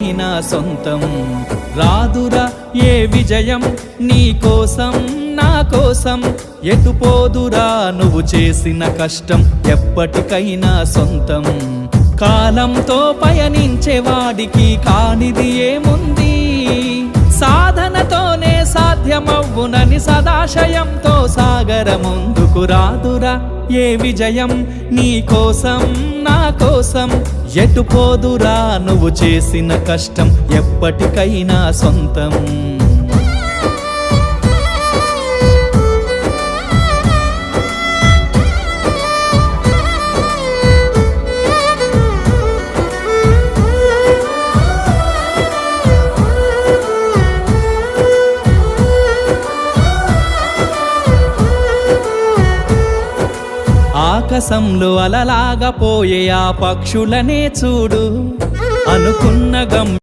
ఎప్పటికైనా సొంతం. రాదురా ఏ విజయం నీ కోసం నా కోసం, ఎటుపోదురా నువ్వు చేసిన కష్టం ఎప్పటికైనా సొంతం. కాలంతో పయనించేవాడికి కానిది ఏముంది, సాధనతోనే సాధ్యమవ్వునని సదాశయంతో సాగర ముందుకు. రాదురా ఏ విజయం నీ కోసం నా కోసం, ఎటుపోదురా నువ్వు చేసిన కష్టం ఎప్పటికైనా సొంతం. ఆకాశంలో అలలాగా పోయే ఆ పక్షులనే చూడు, అనుకున్న గమ్యం